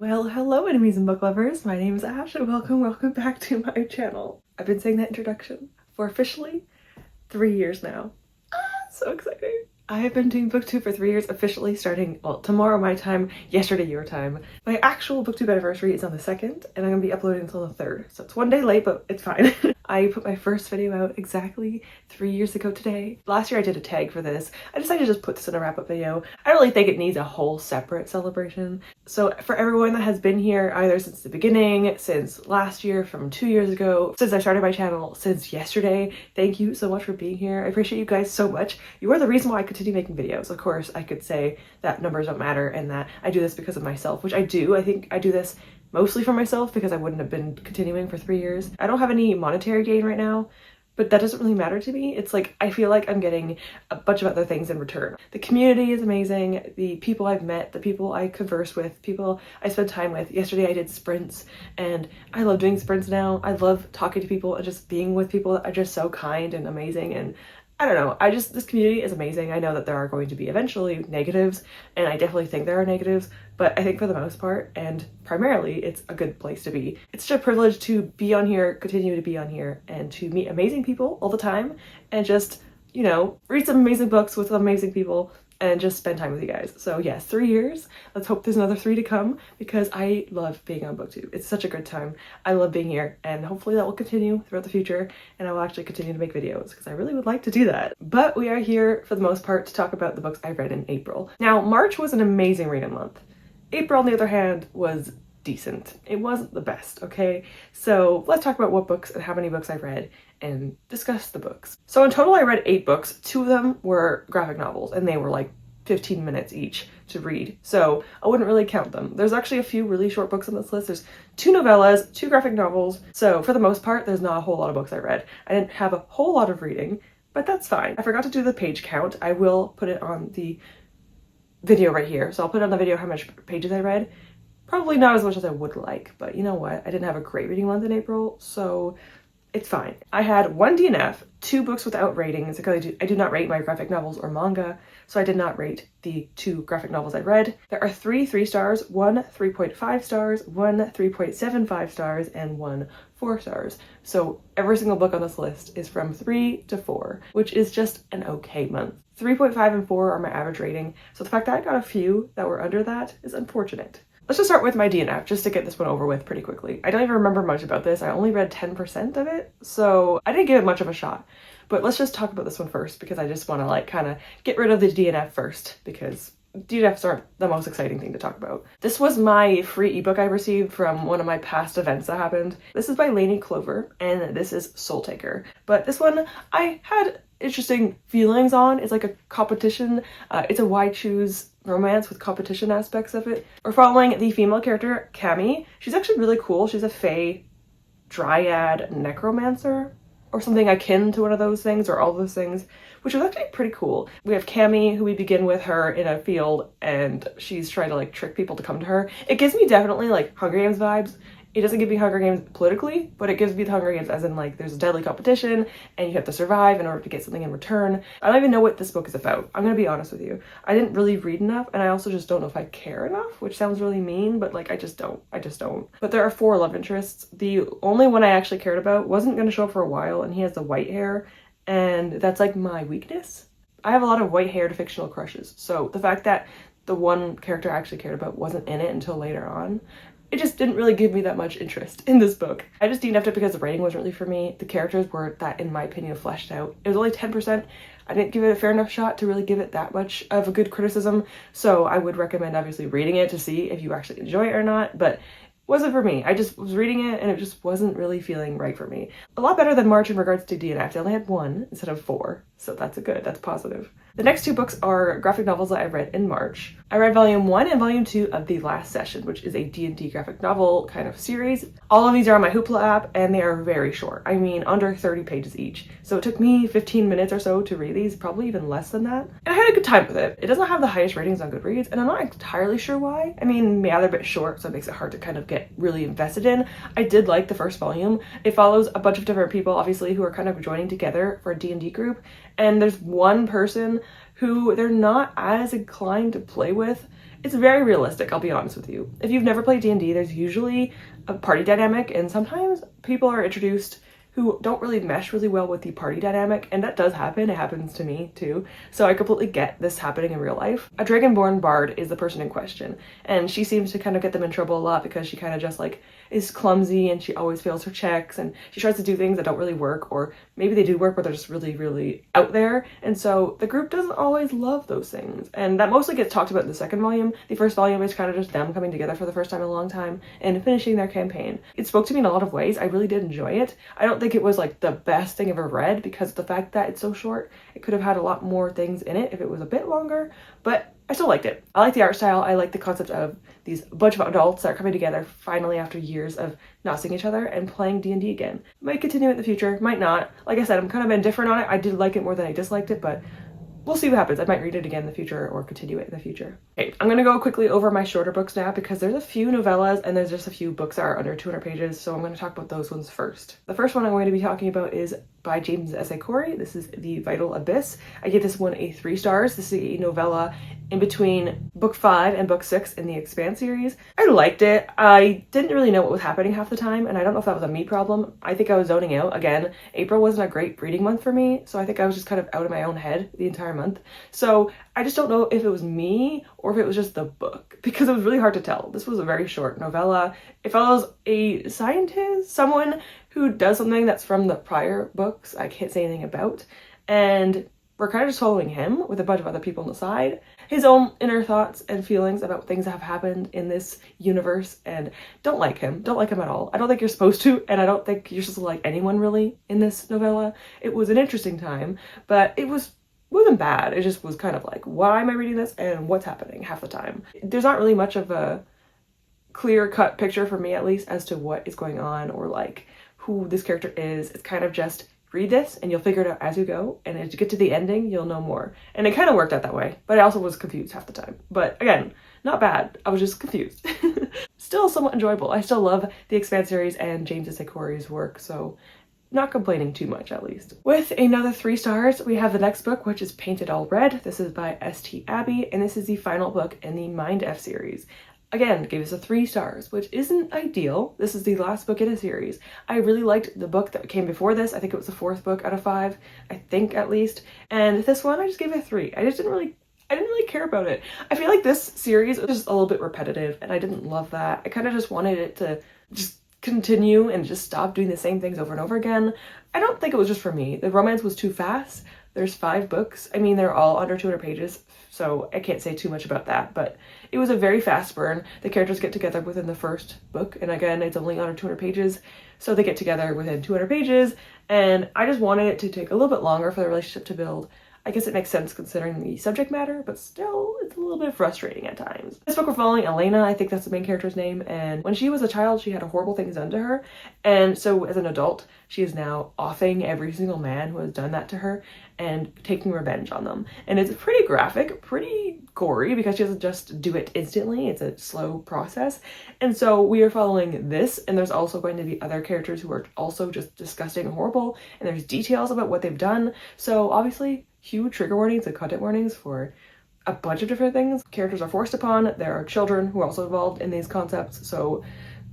Well, hello enemies and book lovers. My name is Ash and welcome back to my channel. I've been saying that introduction for officially 3 years now. So exciting. I have been doing BookTube for 3 years, officially starting, well, tomorrow my time, yesterday your time. My actual BookTube anniversary is on the 2nd, and I'm gonna be uploading until the 3rd. So it's one day late, but it's fine. I put my first video out exactly 3 years ago today. Last year I did a tag for this. I decided to just put this in a wrap-up video. I don't really think it needs a whole separate celebration. So for everyone that has been here either since the beginning, since last year, from 2 years ago, since I started my channel, since yesterday, thank you so much for being here. I appreciate you guys so much. You are the reason why I continue making videos. Of course, I could say that numbers don't matter and that I do this because of myself, which I do. I think I do this mostly for myself because I wouldn't have been continuing for 3 years. I don't have any monetary gain right now, but that doesn't really matter to me. It's like, I feel like I'm getting a bunch of other things in return. The community is amazing. The people I've met, the people I converse with, people I spend time with. Yesterday I did sprints and I love doing sprints now. I love talking to people and just being with people that are just so kind and amazing. And I don't know, this community is amazing. I know that there are going to be eventually negatives, and I definitely think there are negatives, but I think for the most part, and primarily, it's a good place to be. It's such a privilege to be on here, continue to be on here, and to meet amazing people all the time, and just, you know, read some amazing books with amazing people, and just spend time with you guys. So yes, 3 years. Let's hope there's another 3 to come because I love being on BookTube. It's such a good time. I love being here and hopefully that will continue throughout the future and I will actually continue to make videos because I really would like to do that. But we are here for the most part to talk about the books I read in April. Now, March was an amazing reading month. April, on the other hand, was decent. It wasn't the best, okay? So let's talk about what books and how many books I read and discuss the books. So in total I read 8 books. 2 of them were graphic novels and they were like 15 minutes each to read. So I wouldn't really count them. There's actually a few really short books on this list. There's 2 novellas, 2 graphic novels. So for the most part, there's not a whole lot of books I read. I didn't have a whole lot of reading, but that's fine. I forgot to do the page count. I will put it on the video right here. So I'll put on the video how much pages I read. Probably not as much as I would like, but you know what? I didn't have a great reading month in April, so it's fine. I had 1 DNF, 2 books without ratings because I do not rate my graphic novels or manga, so I did not rate the 2 graphic novels I read. There are 3 3 stars, 1 3.5 stars, 1 3.75 stars, and 1 4 stars. So every single book on this list is from 3 to 4, which is just an okay month. 3.5 and 4 are my average rating, so the fact that I got a few that were under that is unfortunate. Let's just start with my DNF, just to get this one over with pretty quickly. I don't even remember much about this. I only read 10% of it, so I didn't give it much of a shot. But let's just talk about this one first, because I just want to like kind of get rid of the DNF first, because DNFs aren't the most exciting thing to talk about. This was my free ebook I received from one of my past events that happened. This is by Lainey Clover, and this is Soul Taker. But this one, I had interesting feelings on. It's like a competition. It's a why choose romance with competition aspects of it. We're following the female character, Cammy. She's actually really cool. She's a fae dryad necromancer or something akin to one of those things or all those things, which was actually pretty cool. We have Cammy, who we begin with her in a field and she's trying to like trick people to come to her. It gives me definitely like Hunger Games vibes. It doesn't give me Hunger Games politically, but it gives me the Hunger Games as in like there's a deadly competition and you have to survive in order to get something in return. I don't even know what this book is about. I'm gonna be honest with you. I didn't really read enough and I also just don't know if I care enough, which sounds really mean, but like I just don't. But there are 4 love interests. The only one I actually cared about wasn't gonna show up for a while and he has the white hair and that's like my weakness. I have a lot of white haired fictional crushes, so the fact that the one character I actually cared about wasn't in it until later on, it just didn't really give me that much interest in this book. I just DNF'd it because the writing wasn't really for me. The characters weren't that, in my opinion, fleshed out. It was only 10%. I didn't give it a fair enough shot to really give it that much of a good criticism. So I would recommend obviously reading it to see if you actually enjoy it or not, but it wasn't for me. I just was reading it and it just wasn't really feeling right for me. A lot better than March in regards to DNF. I only had 1 instead of 4, so that's positive. The next 2 books are graphic novels that I read in March. I read volume 1 and volume 2 of The Last Session, which is a D&D graphic novel kind of series. All of these are on my Hoopla app and they are very short. I mean, under 30 pages each. So it took me 15 minutes or so to read these, probably even less than that. And I had a good time with it. It doesn't have the highest ratings on Goodreads and I'm not entirely sure why. I mean, yeah, they're a bit short, so it makes it hard to kind of get really invested in. I did like the first volume. It follows a bunch of different people, obviously, who are kind of joining together for a D&D group. And there's one person who they're not as inclined to play with It's very realistic, I'll be honest with you. If you've never played D&D, there's usually a party dynamic, and sometimes people are introduced who don't really mesh really well with the party dynamic, and that does happen. It happens to me too. So I completely get this happening in real life. A Dragonborn bard is the person in question, and she seems to kind of get them in trouble a lot because she kind of just like is clumsy and she always fails her checks, and she tries to do things that don't really work, or maybe they do work but they're just really, really out there. And so the group doesn't always love those things, and that mostly gets talked about in the second volume. The first volume is kind of just them coming together for the first time in a long time and finishing their campaign. It spoke to me in a lot of ways. I really did enjoy it. I don't think it was like the best thing I've ever read because of the fact that it's so short. It could have had a lot more things in it if it was a bit longer, but I still liked it. I like the art style. I like the concept of these bunch of adults that are coming together finally after years of not seeing each other and playing D&D again. Might continue in the future, might not. Like I said, I'm kind of indifferent on it. I did like it more than I disliked it, but we'll see what happens. I might read it again in the future or continue it in the future. Okay, I'm gonna go quickly over my shorter books now because there's a few novellas and there's just a few books that are under 200 pages, so I'm gonna talk about those ones first. The first one I'm going to be talking about is by James S.A. Corey. This is The Vital Abyss. I gave this one a 3 stars. This is a novella in between book 5 and book 6 in the Expanse series. I liked it. I didn't really know what was happening half the time, and I don't know if that was a me problem. I think I was zoning out. Again, April wasn't a great reading month for me, so I think I was just kind of out of my own head the entire month. So I just don't know if it was me or if it was just the book, because it was really hard to tell. This was a very short novella. It follows a scientist, someone who does something that's from the prior books I can't say anything about, and we're kind of just following him with a bunch of other people on the side, his own inner thoughts and feelings about things that have happened in this universe, and don't like him at all. I don't think you're supposed to, and I don't think you're supposed to like anyone really in this novella. It was an interesting time, but it wasn't bad. It just was kind of like, why am I reading this and what's happening half the time? There's not really much of a clear-cut picture for me, at least, as to what is going on or like who this character is. It's kind of just read this and you'll figure it out as you go, and as you get to the ending you'll know more. And it kind of worked out that way, but I also was confused half the time. But again, not bad. I was just confused. Still somewhat enjoyable. I still love the Expanse series and James S.A. Corey's work, so not complaining too much, at least. With another 3 stars, we have the next book, which is Painted All Red. This is by S.T. Abbey, and this is the final book in the Mind F series. Again, gave us a 3 stars, which isn't ideal. This is the last book in a series. I really liked the book that came before this. I think it was the 4th book out of 5, I think at least. And this one, I just gave it a 3. I didn't really care about it. I feel like this series was just a little bit repetitive, and I didn't love that. I kind of just wanted it to just continue and just stop doing the same things over and over again. I don't think it was just for me. The romance was too fast. There's 5 books. I mean, they're all under 200 pages, so I can't say too much about that, but it was a very fast burn. The characters get together within the first book, and again, it's only under 200 pages, so they get together within 200 pages, and I just wanted it to take a little bit longer for the relationship to build. I guess it makes sense considering the subject matter, but still, it's a little bit frustrating at times. This book we're following Elena, I think that's the main character's name, and when she was a child, she had horrible things done to her, and so as an adult, she is now offing every single man who has done that to her and taking revenge on them. And it's pretty graphic, pretty gory, because she doesn't just do it instantly, it's a slow process. And so we are following this, and there's also going to be other characters who are also just disgusting and horrible, and there's details about what they've done. So obviously, huge trigger warnings and content warnings for a bunch of different things. Characters are forced upon, there are children who are also involved in these concepts, so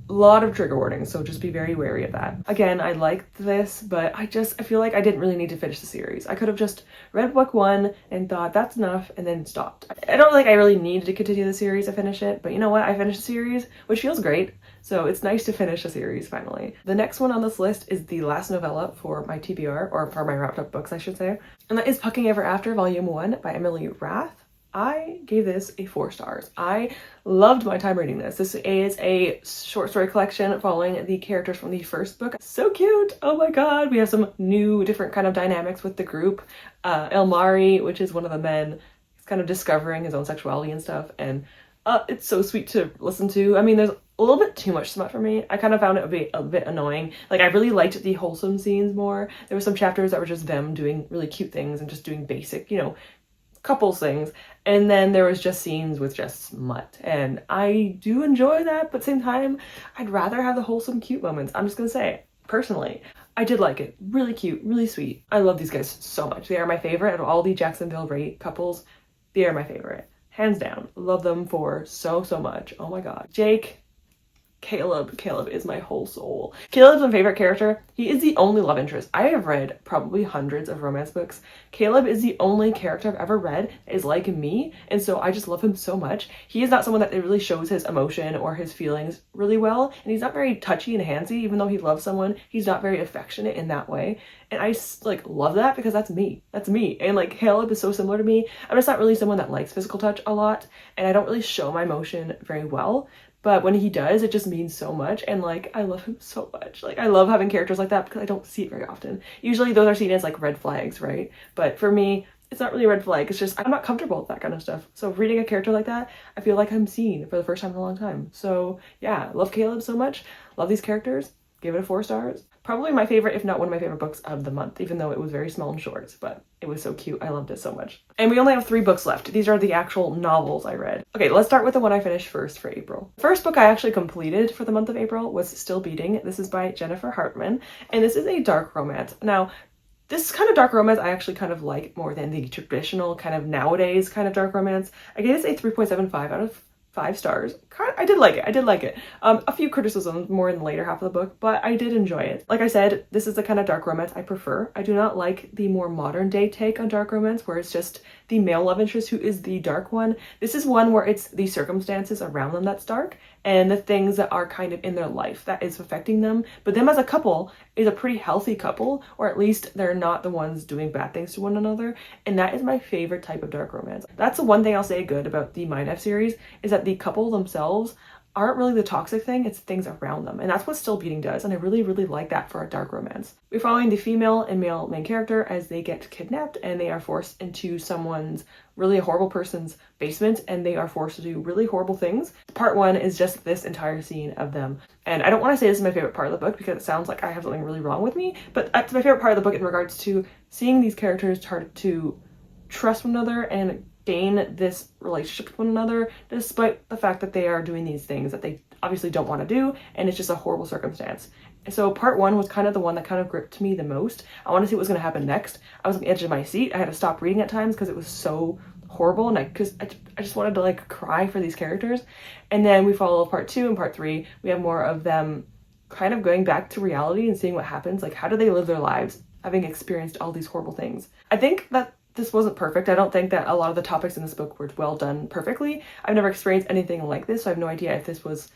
a lot of trigger warnings, so just be very wary of that. Again, I liked this, but I feel like I didn't really need to finish the series. I could have just read book 1 and thought that's enough and then stopped. I don't think I really needed to continue the series to finish it, but you know what? I finished the series, which feels great, so it's nice to finish a series finally. The next one on this list is the last novella for my TBR, or for my wrapped up books, I should say, and that is Pucking Ever After Volume 1 by Emily Rath. I gave this a 4 stars. I loved my time reading this. This is a short story collection following the characters from the first book. So cute! Oh my god! We have some new, different kind of dynamics with the group. Elmari, which is one of the men, is kind of discovering his own sexuality and stuff, and it's so sweet to listen to. I mean, there's a little bit too much smut for me. I kind of found it a bit annoying. Like, I really liked the wholesome scenes more. There were some chapters that were just them doing really cute things and just doing basic, you know, couples things, and then there was just scenes with just smut, and I do enjoy that, but at the same time I'd rather have the wholesome cute moments. I'm just gonna say, personally, I did like it. Really cute, really sweet. I love these guys so much. They are my favorite out of all the Jacksonville Ray couples. They are my favorite, hands down. Love them for so much. Oh my god. Jake, Caleb is my whole soul. Caleb's my favorite character. He is the only love interest. I have read probably hundreds of romance books. Caleb is the only character I've ever read that is like me, and so I just love him so much. He is not someone that really shows his emotion or his feelings really well, and he's not very touchy and handsy. Even though he loves someone, he's not very affectionate in that way, and I like love that because that's me. That's me. And like Caleb is so similar to me. I'm just not really someone that likes physical touch a lot, and I don't really show my emotion very well. But when he does, it just means so much, and like I love him so much. Like I love having characters like that because I don't see it very often. Usually those are seen as like red flags, right? But for me, it's not really a red flag. It's just I'm not comfortable with that kind of stuff. So reading a character like that, I feel like I'm seen for the first time in a long time. So yeah, love Caleb so much. Love these characters. Give it a 4 stars. Probably my favorite, if not one of my favorite books of the month, even though it was very small and short, but it was so cute. I loved it so much. And we only have 3 books left. These are the actual novels I read. Okay, let's start with the one I finished first for April. The first book I actually completed for the month of April was Still Beating. This is by Jennifer Hartman, and this is a dark romance. Now, this kind of dark romance I actually kind of like more than the traditional kind of nowadays kind of dark romance. I gave this a 3.75 out of 5 stars. I did like it. A few criticisms more in the later half of the book, but I did enjoy it. Like I said, this is the kind of dark romance I prefer. I do not like the more modern day take on dark romance where it's just the male love interest who is the dark one. This is one where it's the circumstances around them that's dark and the things that are kind of in their life that is affecting them. But them as a couple is a pretty healthy couple, or at least they're not the ones doing bad things to one another. And that is my favorite type of dark romance. That's the one thing I'll say good about the Mind F series is that the couple themselves aren't really the toxic thing, it's things around them. And that's what Still Beating does, and I really like that for a dark romance. We're following the female and male main character as they get kidnapped and they are forced into someone's really horrible person's basement, and they are forced to do really horrible things. Part 1 is just this entire scene of them. And I don't want to say this is my favorite part of the book because it sounds like I have something really wrong with me, but it's my favorite part of the book in regards to seeing these characters start to trust one another and gain this relationship with one another despite the fact that they are doing these things that they obviously don't want to do, and it's just a horrible circumstance. So part 1 was kind of the one that kind of gripped me the most. I want to see what was going to happen next. I was on the edge of my seat. I had to stop reading at times because it was so horrible, and I just wanted to like cry for these characters. And then we follow part 2 and part 3. We have more of them kind of going back to reality and seeing what happens. Like, how do they live their lives having experienced all these horrible things? I think that this wasn't perfect. I don't think that a lot of the topics in this book were well done perfectly. I've never experienced anything like this, so I have no idea if this was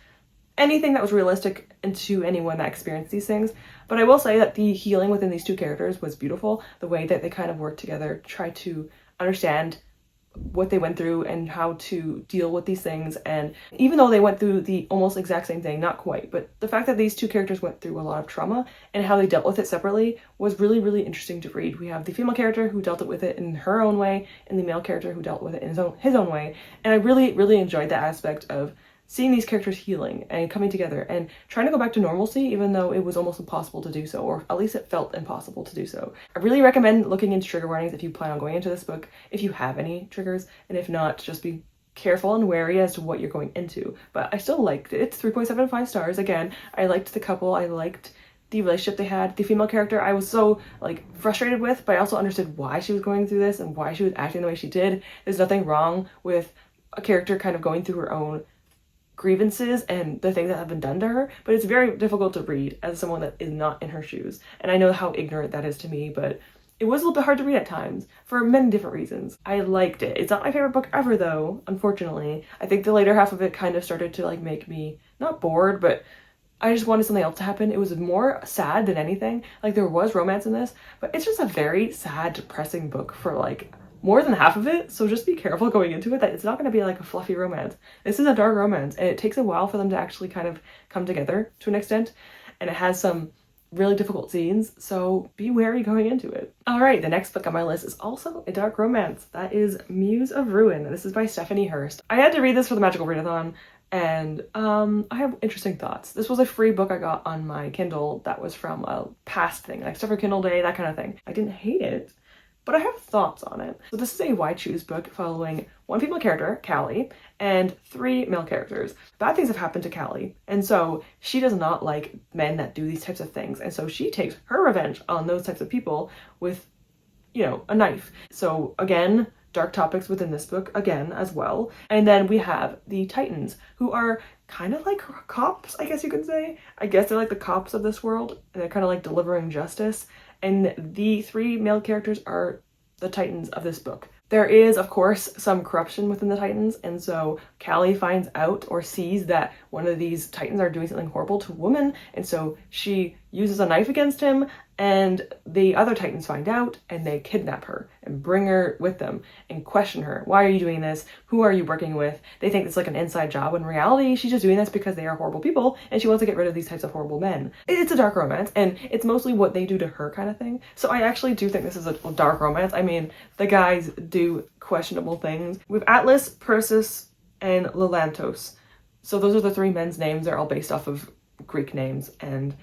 anything that was realistic to anyone that experienced these things. But I will say that the healing within these 2 characters was beautiful. The way that they kind of worked together, try to understand what they went through and how to deal with these things. And even though they went through the almost exact same thing, not quite, but the fact that these 2 characters went through a lot of trauma and how they dealt with it separately was really interesting to read. We have the female character who dealt with it in her own way and the male character who dealt with it in his own way. And I really enjoyed that aspect of seeing these characters healing and coming together and trying to go back to normalcy, even though it was almost impossible to do so, or at least it felt impossible to do so. I really recommend looking into trigger warnings if you plan on going into this book, if you have any triggers, and if not, just be careful and wary as to what you're going into. But I still liked it. It's 3.75 stars. Again, I liked the couple. I liked the relationship they had. The female character I was so like frustrated with, but I also understood why she was going through this and why she was acting the way she did. There's nothing wrong with a character kind of going through her own grievances and the things that have been done to her, but it's very difficult to read as someone that is not in her shoes. And I know how ignorant that is to me, but it was a little bit hard to read at times for many different reasons. I liked it. It's not my favorite book ever though, unfortunately. I think the later half of it kind of started to like make me not bored, but I just wanted something else to happen. It was more sad than anything. Like there was romance in this, but it's just a very sad, depressing book for like more than half of it, so just be careful going into it that it's not going to be like a fluffy romance. This is a dark romance, and it takes a while for them to actually kind of come together to an extent, and it has some really difficult scenes, so be wary going into it. Alright, the next book on my list is also a dark romance. That is Muse of Ruin. This is by Stephanie Hurst. I had to read this for the Magical Readathon, and I have interesting thoughts. This was a free book I got on my Kindle that was from a past thing, like stuff for Kindle Day, that kind of thing. I didn't hate it, but I have thoughts on it. So this is a Why Choose book following 1 female character, Callie, and 3 male characters. Bad things have happened to Callie, and so she does not like men that do these types of things, and so she takes her revenge on those types of people with, you know, a knife. So again, dark topics within this book again as well. And then we have the Titans, who are kind of like cops, I guess you could say. I guess they're like the cops of this world, and they're kind of like delivering justice. And the 3 male characters are the Titans of this book. There is, of course, some corruption within the Titans, and so Callie finds out or sees that one of these Titans are doing something horrible to a woman, and so she uses a knife against him, and the other Titans find out, and they kidnap her and bring her with them and question her. Why are you doing this? Who are you working with? They think it's like an inside job, when in reality, she's just doing this because they are horrible people, and she wants to get rid of these types of horrible men. It's a dark romance, and it's mostly what they do to her kind of thing. So I actually do think this is a dark romance. I mean, the guys do questionable things. We have Atlas, Persis, and Lelantos. So those are the 3 men's names. They're all based off of Greek names, and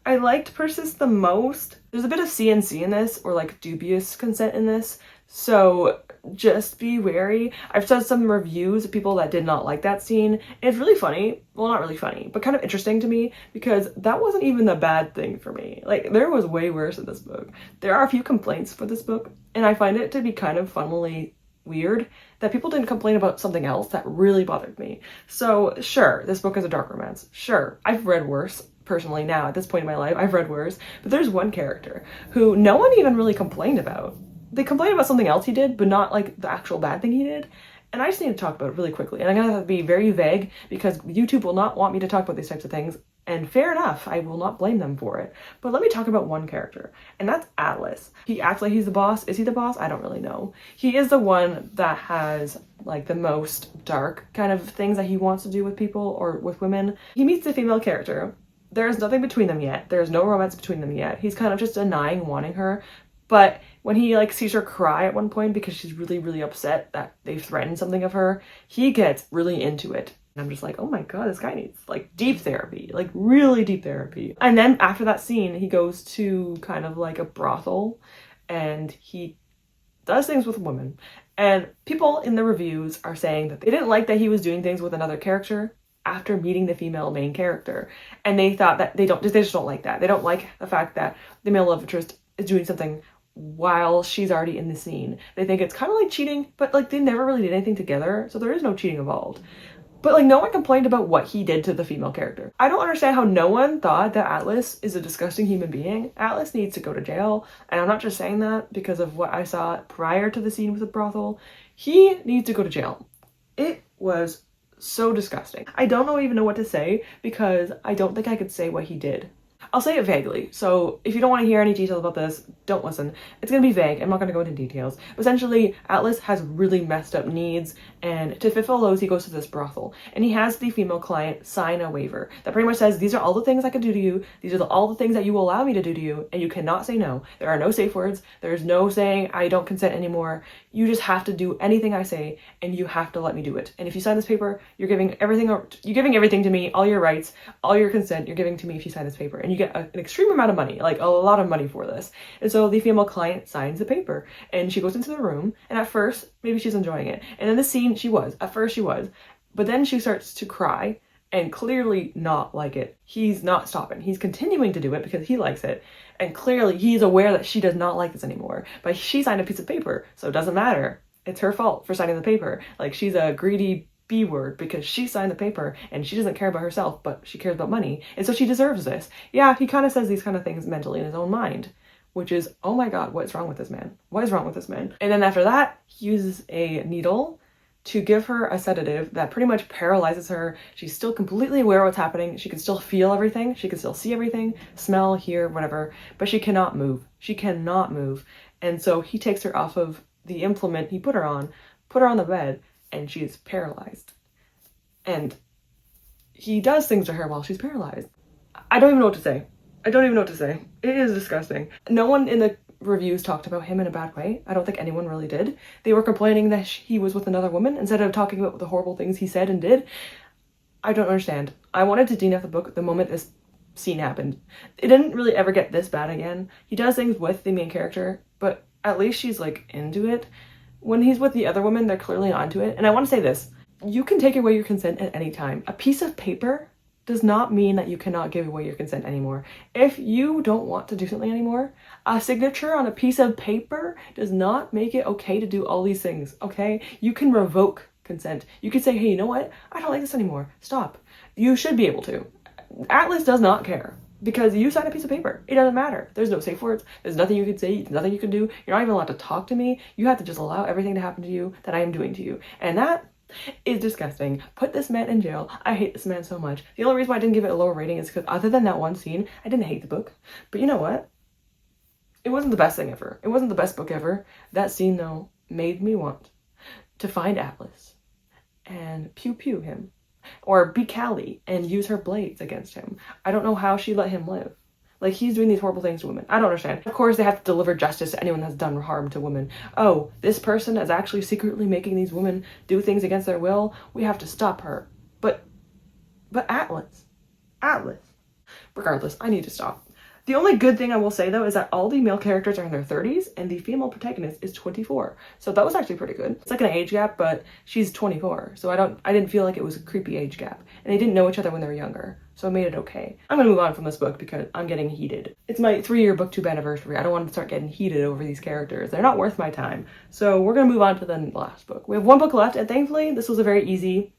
I liked Persis the most. There's a bit of CNC in this, or like dubious consent in this, so just be wary. I've said some reviews of people that did not like that scene. It's really funny. Well, not really funny, but kind of interesting to me, because that wasn't even the bad thing for me. Like, there was way worse in this book. There are a few complaints for this book, and I find it to be kind of funnily weird that people didn't complain about something else that really bothered me. So sure, this book is a dark romance. Sure, I've read worse. Personally, now at this point in my life, I've read worse, but there's one character who no one even really complained about. They complained about something else he did, but not like the actual bad thing he did. And I just need to talk about it really quickly. And I'm gonna have to be very vague because YouTube will not want me to talk about these types of things. And fair enough, I will not blame them for it. But let me talk about one character, and that's Atlas. He acts like he's the boss. Is he the boss? I don't really know. He is the one that has like the most dark kind of things that he wants to do with people or with women. He meets a female character. There's nothing between them yet. There's no romance between them yet. He's kind of just denying wanting her. But when he like sees her cry at one point because she's really, really upset that they've threatened something of her, he gets really into it. And I'm just like, oh my god, this guy needs like deep therapy, like really deep therapy. And then after that scene, he goes to kind of like a brothel and he does things with women. And people in the reviews are saying that they didn't like that he was doing things with another character after meeting the female main character, and they thought that they just don't like that. They don't like the fact that the male love interest is doing something while she's already in the scene. They think it's kind of like cheating, but like they never really did anything together, so there is no cheating involved. But like no one complained about what he did to the female character. I don't understand how no one thought that Atlas is a disgusting human being. Atlas needs to go to jail, and I'm not just saying that because of what I saw prior to the scene with the brothel. He needs to go to jail. It was so disgusting. I don't even know what to say because I don't think I could say what he did. I'll say it vaguely, so if you don't want to hear any details about this, don't listen. It's gonna be vague. I'm not gonna go into details. But essentially, Atlas has really messed up needs, and to fulfill those, he goes to this brothel, and he has the female client sign a waiver that pretty much says, these are all the things I can do to you, these are all the things that you will allow me to do to you, and you cannot say no. There are no safe words, there's no saying I don't consent anymore. You just have to do anything I say, and you have to let me do it. And if you sign this paper, you're giving everything to me, all your rights, all your consent, you're giving to me if you sign this paper. And you get an extreme amount of money, like a lot of money for this. And so the female client signs the paper, and she goes into the room, and at first, maybe she's enjoying it. And in the scene, at first she was, but then she starts to cry, and clearly not like it. He's not stopping. He's continuing to do it because he likes it. And clearly he's aware that she does not like this anymore. But she signed a piece of paper, so it doesn't matter. It's her fault for signing the paper. Like, she's a greedy B-word because she signed the paper and she doesn't care about herself, but she cares about money. And so she deserves this. Yeah, he kind of says these kind of things mentally in his own mind, which is, oh my god, what is wrong with this man? What is wrong with this man? And then after that, he uses a needle to give her a sedative that pretty much paralyzes her. She's still completely aware of what's happening. She can still feel everything. She can still see everything, smell, hear, whatever, but she cannot move. She cannot move. And so he takes her off of the implement he put her on the bed, and she's paralyzed. And he does things to her while she's paralyzed. I don't even know what to say. It is disgusting. No one in the reviews talked about him in a bad way. I don't think anyone really did. They were complaining that he was with another woman instead of talking about the horrible things he said and did. I don't understand. I wanted to DNF the book the moment this scene happened. It didn't really ever get this bad again. He does things with the main character, but at least she's like into it. When he's with the other woman, they're clearly onto it. And I want to say this. You can take away your consent at any time. A piece of paper does not mean that you cannot give away your consent anymore. If you don't want to do something anymore, a signature on a piece of paper does not make it okay to do all these things, okay? You can revoke consent. You can say, hey, you know what? I don't like this anymore. Stop. You should be able to. Atlas does not care because you signed a piece of paper. It doesn't matter. There's no safe words. There's nothing you can say. Nothing you can do. You're not even allowed to talk to me. You have to just allow everything to happen to you that I am doing to you. And that is disgusting. Put this man in jail. I hate this man so much. The only reason why I didn't give it a lower rating is because other than that one scene, I didn't hate the book. But you know what? It wasn't the best thing ever. It wasn't the best book ever. That scene, though, made me want to find Atlas and pew pew him. Or be Callie and use her blades against him. I don't know how she let him live. Like, he's doing these horrible things to women. I don't understand. Of course, they have to deliver justice to anyone that's done harm to women. Oh, this person is actually secretly making these women do things against their will. We have to stop her. But Atlas. Regardless, I need to stop. The only good thing I will say, though, is that all the male characters are in their 30s and the female protagonist is 24. So that was actually pretty good. It's like an age gap, but she's 24. So I didn't feel like it was a creepy age gap. And they didn't know each other when they were younger. So I made it okay. I'm gonna move on from this book because I'm getting heated. It's my 3-year BookTube anniversary. I don't want to start getting heated over these characters. They're not worth my time. So we're gonna move on to the last book. We have one book left, and thankfully this was a very easy,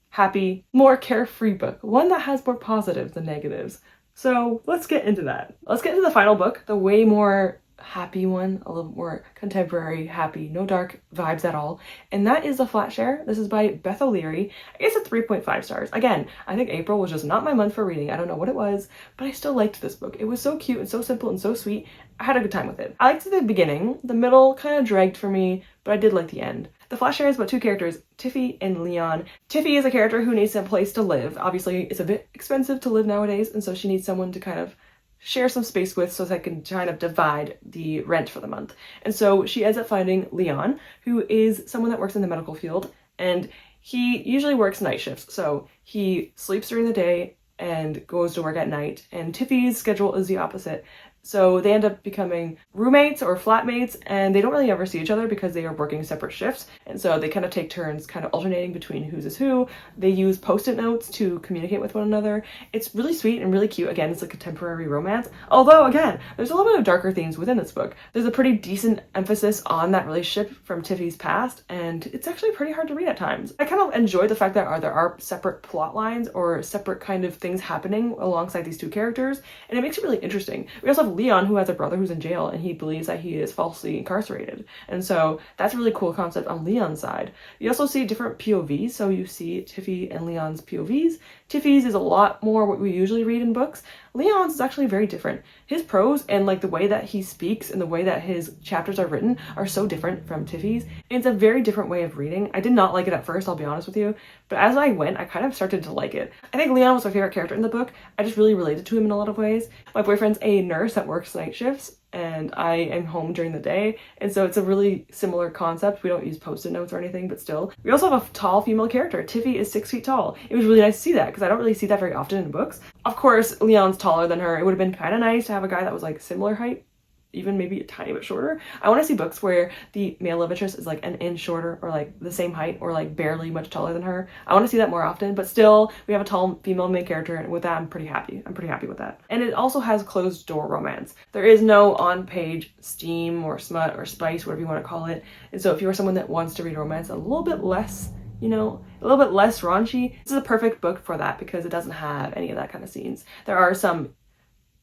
happy, more carefree book. One that has more positives than negatives. So let's get into that. Let's get into the final book, the way more happy one, a little more contemporary, happy, no dark vibes at all. And that is The Flat Share. This is by Beth O'Leary. I guess it's 3.5 stars. Again, I think April was just not my month for reading. I don't know what it was, but I still liked this book. It was so cute and so simple and so sweet. I had a good time with it. I liked the beginning. The middle kind of dragged for me, but I did like the end. The Flat Share is about 2 characters, Tiffy and Leon. Tiffy is a character who needs a place to live. Obviously, it's a bit expensive to live nowadays, and so she needs someone to kind of share some space with so they can kind of divide the rent for the month. And so she ends up finding Leon, who is someone that works in the medical field, and he usually works night shifts. So he sleeps during the day and goes to work at night, and Tiffy's schedule is the opposite. So they end up becoming roommates or flatmates, and they don't really ever see each other because they are working separate shifts. And so they kind of take turns kind of alternating between whose is who. They use post-it notes to communicate with one another. It's really sweet and really cute. Again, it's a contemporary romance. Although, again, there's a little bit of darker themes within this book. There's a pretty decent emphasis on that relationship from Tiffy's past, and it's actually pretty hard to read at times. I kind of enjoy the fact that there are separate plot lines or separate kind of things happening alongside these 2 characters, and it makes it really interesting. We also have Leon, who has a brother who's in jail, and he believes that he is falsely incarcerated. And so that's a really cool concept on Leon's side. You also see different POVs, so you see Tiffy and Leon's POVs. Tiffy's is a lot more what we usually read in books. Leon's is actually very different. His prose and like the way that he speaks and the way that his chapters are written are so different from Tiffy's. It's a very different way of reading. I did not like it at first, I'll be honest with you, but as I went, I kind of started to like it. I think Leon was my favorite character in the book. I just really related to him in a lot of ways. My boyfriend's a nurse that works night shifts, and I am home during the day, and so it's a really similar concept. We don't use post-it notes or anything, but still. We also have a tall female character. Tiffy is 6 feet tall. It was really nice to see that because I don't really see that very often in books. Of course, Leon's taller than her. It would have been kind of nice to have a guy that was like similar height, even maybe a tiny bit shorter. I want to see books where the male love interest is like an inch shorter or like the same height or like barely much taller than her. I want to see that more often, but still we have a tall female main character, and with that I'm pretty happy. I'm pretty happy with that. And it also has closed door romance. There is no on-page steam or smut or spice, whatever you want to call it. And so if you're someone that wants to read romance a little bit less, you know, a little bit less raunchy, this is a perfect book for that because it doesn't have any of that kind of scenes. There are some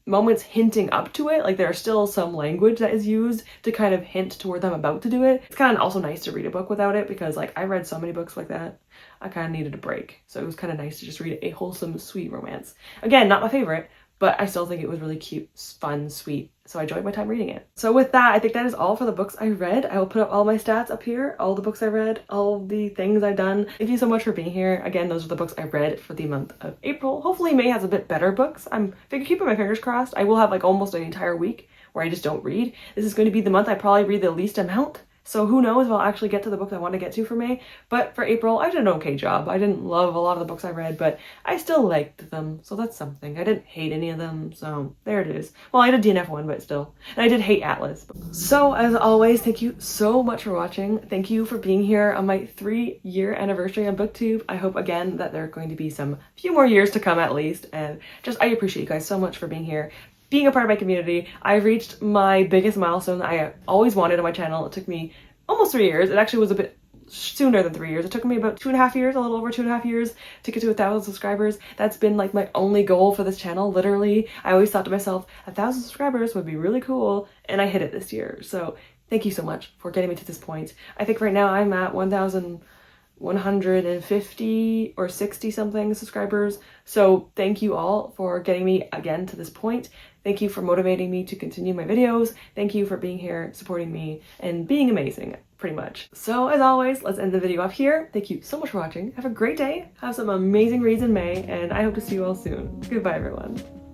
moments hinting up to it, like there are still some language that is used to kind of hint toward them about to do it. It's kind of also nice to read a book without it because like I read so many books like that, I kind of needed a break. So it was kind of nice to just read a wholesome, sweet romance. Again, not my favorite, but I still think it was really cute, fun, sweet. So I enjoyed my time reading it. So with that, I think that is all for the books I read. I will put up all my stats up here, all the books I read, all the things I've done. Thank you so much for being here. Again, those are the books I read for the month of April. Hopefully May has a bit better books. I'm keeping my fingers crossed. I will have like almost an entire week where I just don't read. This is going to be the month I probably read the least amount. So who knows if I'll actually get to the book I want to get to for May. But for April, I did an okay job. I didn't love a lot of the books I read, but I still liked them, so that's something. I didn't hate any of them, so there it is. Well, I did DNF one, but still. And I did hate Atlas. So as always, thank you so much for watching. Thank you for being here on my 3-year anniversary on BookTube. I hope again that there are going to be some few more years to come at least, and just I appreciate you guys so much for being here, being a part of my community. I've reached my biggest milestone that I always wanted on my channel. It took me almost 3 years. It actually was a bit sooner than 3 years. It took me about 2.5 years, a little over 2.5 years to get to 1,000 subscribers. That's been like my only goal for this channel, literally. I always thought to myself, 1,000 subscribers would be really cool, and I hit it this year. So thank you so much for getting me to this point. I think right now I'm at 1,150 or 60 something subscribers. So thank you all for getting me again to this point. Thank you for motivating me to continue my videos. Thank you for being here, supporting me, and being amazing, pretty much. So as always, let's end the video off here. Thank you so much for watching. Have a great day. Have some amazing reads in May, and I hope to see you all soon. Goodbye, everyone.